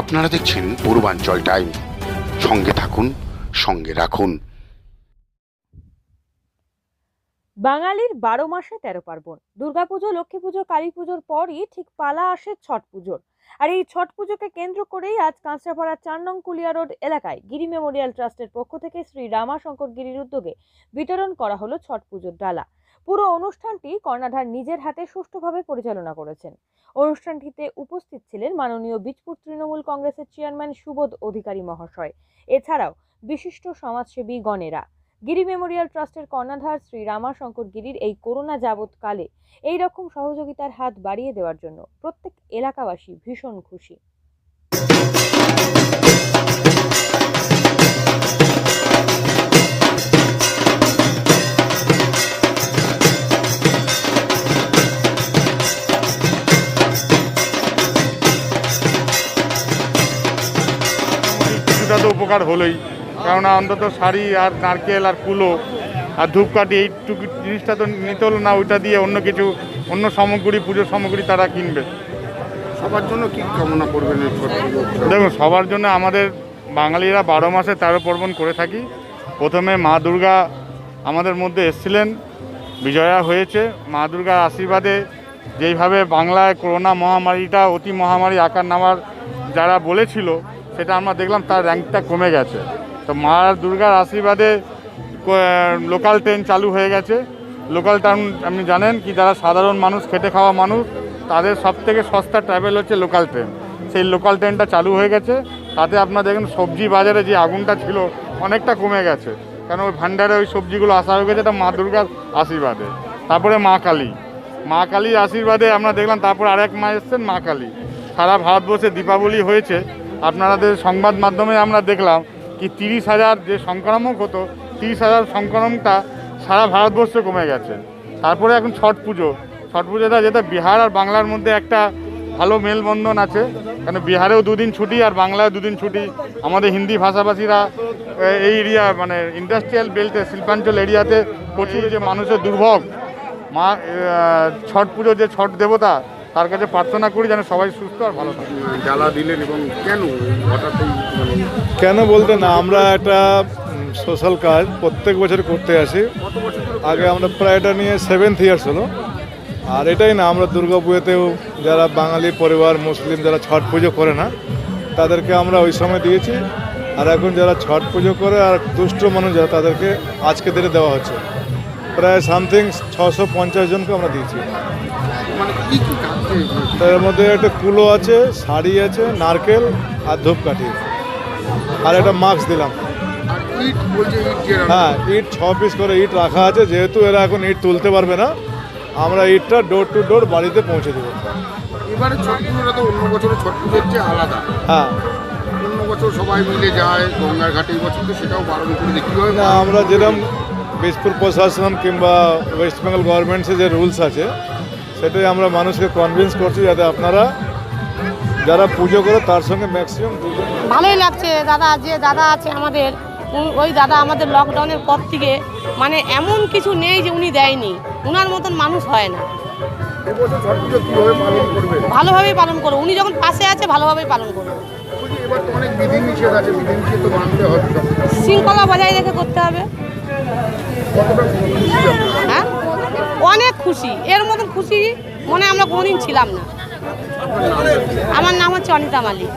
আপনারা দেখছেন পূর্বাঞ্চল টাইম। সঙ্গে থাকুন, সঙ্গে রাখুন। বাঙালির 12 মাসে 13 পার্বণ। দুর্গাপুজো, লক্ষ্মী পুজো, কালী পুজোর পরই ঠিক পালা আসে ছট পুজোর। আর এই ছট পুজোকে কেন্দ্র করেই আজ কাঁচরাপাড়া 4 নং কুলিয়া রোড এলাকায় গিরি মেমোরিয়াল ট্রাস্টের পক্ষ থেকে শ্রী রামাশঙ্কর গিরির উদ্যোগে বিতরণ করা হলো ছট পুজোর ডালা। পুরো অনুষ্ঠানটি কর্ণধার নিজের হাতে সুষ্ঠুভাবে পরিচালনা করেছেন। অনুষ্ঠানটিতে উপস্থিত ছিলেন মাননীয় বীজপুর তৃণমূল কংগ্রেসের চেয়ারম্যান সুবোধ অধিকারী মহাশয়, এছাড়াও বিশিষ্ট সমাজসেবী গণেরা। গিরি মেমোরিয়াল ট্রাস্টের কর্ণধার শ্রী রামাশঙ্কর গিরির এই করোনা যাবৎকালে এই রকম সহযোগিতার হাত বাড়িয়ে দেওয়ার জন্য প্রত্যেক এলাকাবাসী ভীষণ খুশি। কিছুটা তো উপকার হলোই, কেননা অন্তত শাড়ি আর নারকেল আর কুলো আর ধূপকাঠি এইটুকু জিনিসটা তো নিতে হলো না, ওইটা দিয়ে অন্য কিছু অন্য সামগ্রী, পুজোর সামগ্রী তারা কিনবে। সবার জন্য কি কামনা করবেন? দেখুন, সবার জন্য আমাদের বাঙালিরা 12 মাসে 13 পার্বণ করে থাকি। প্রথমে মা দুর্গা আমাদের মধ্যে এসেছিলেন, বিজয়া হয়েছে। মা দুর্গার আশীর্বাদে যেইভাবে বাংলায় করোনা মহামারীটা অতি মহামারী আকার নেওয়ার যারা বলেছিল, সেটা আমরা দেখলাম তার র্যাঙ্কটা কমে গেছে। তো মা দুর্গার আশীর্বাদে লোকাল ট্রেন চালু হয়ে গেছে। লোকাল ট্রেন আপনি জানেন কি, যারা সাধারণ মানুষ, খেটে খাওয়া মানুষ, তাদের সবথেকে সস্তা ট্রাভেল হচ্ছে লোকাল ট্রেন। সেই লোকাল ট্রেনটা চালু হয়ে গেছে। তাতে আপনারা দেখেন সবজি বাজারে যে আগুনটা ছিল অনেকটা কমে গেছে, কারণ ওই ভান্ডারে ওই সবজিগুলো আসা হয়ে গেছে, এটা মা দুর্গার আশীর্বাদে। তারপরে মা কালীর আশীর্বাদে আমরা দেখলাম, তারপর আরেক মা এসছেন মা কালী। সারা ভারতবর্ষে দীপাবলি হয়েছে, আপনাদের সংবাদ মাধ্যমে আমরা দেখলাম কি 30,000 যে সংক্রামক হতো, 30,000 সংক্রমণটা সারা ভারতবর্ষে কমে গেছে। তারপরে এখন ছট পুজোটা যেটা বিহার আর বাংলার মধ্যে একটা ভালো মেলবন্ধন আছে, কারণ বিহারেও 2 দিন ছুটি আর বাংলায় 2 দিন ছুটি। আমাদের হিন্দি ভাষাভাষীরা এই এরিয়া মানে ইন্ডাস্ট্রিয়াল বেল্টে, শিল্পাঞ্চল এরিয়াতে প্রচুর যে মানুষের দুর্ভোগ, মা ছট পুজো যে ছট দেবতা, তার কাছে প্রার্থনা করি যেন সবাই সুস্থ আর ভালো থাকে। জ্বালা দিলেন এবং কেন হঠাৎ কেন বলতে না, আমরা একটা সোশ্যাল কাজ প্রত্যেক বছর করতে আসি। আগে আমরা প্রায় এটা নিয়ে 7th ইয়ার্স হলো। আর এটাই না, আমরা দুর্গা পুজোতেও যারা বাঙালি পরিবার, মুসলিম যারা ছট পুজো করে না, তাদেরকে আমরা ওই সময় দিয়েছি। আর এখন যারা ছট পুজো করে আর দুষ্ট মানুষ যারা, তাদেরকে আজকে দিনে দেওয়া হচ্ছে। প্রায় সামথিং 650 জনকে আমরা দিয়েছি। তার মধ্যে একটা কুলো আছে, শাড়ি আছে, নারকেল আর ধূপকাঠি, আর একটা মাস্ক দিলাম। হ্যাঁ, ইট 6 পিস করে ইট রাখা আছে। যেহেতু এরা এখন ইট তুলতে পারবে না, আমরা ইটটা ডোর টু ডোর বাড়িতে পৌঁছে দেবো। এবারে ছট পুজোটা তো অন্য বছরের ছট পুজোর চেয়ে আলাদা। হ্যাঁ, অন্য বছর সবাই মিলে যায় গঙ্গার ঘাটে, এই বছর তো সেটাও বারণ করে দেখি হয় না। আমরা যেরকম বীজপুর প্রশাসন কিংবা ওয়েস্ট বেঙ্গল গভর্নমেন্টসের যে রুলস আছে, সেটাই আমরা মানুষকে কনভিন্স করছি যাতে আপনারা যারা পুজো করে তার সঙ্গে ম্যাক্সিমাম। ভালোই লাগছে। দাদা আছে আমাদের, ওই দাদা আমাদের লকডাউনের পর থেকে মানে এমন কিছু নেই যে উনি দেয়নি, উনার মতন মানুষ হয় না। ভালোভাবেই পালন করবো, উনি যখন পাশে আছে ভালোভাবেই পালন করবো। শৃঙ্খলা বজায় রেখে করতে হবে। হ্যাঁ, অনেক খুশি। এর মতন খুশি মনে আমরা কোনোদিন ছিলাম না। আমার নাম হচ্ছে অনিতা মালিক।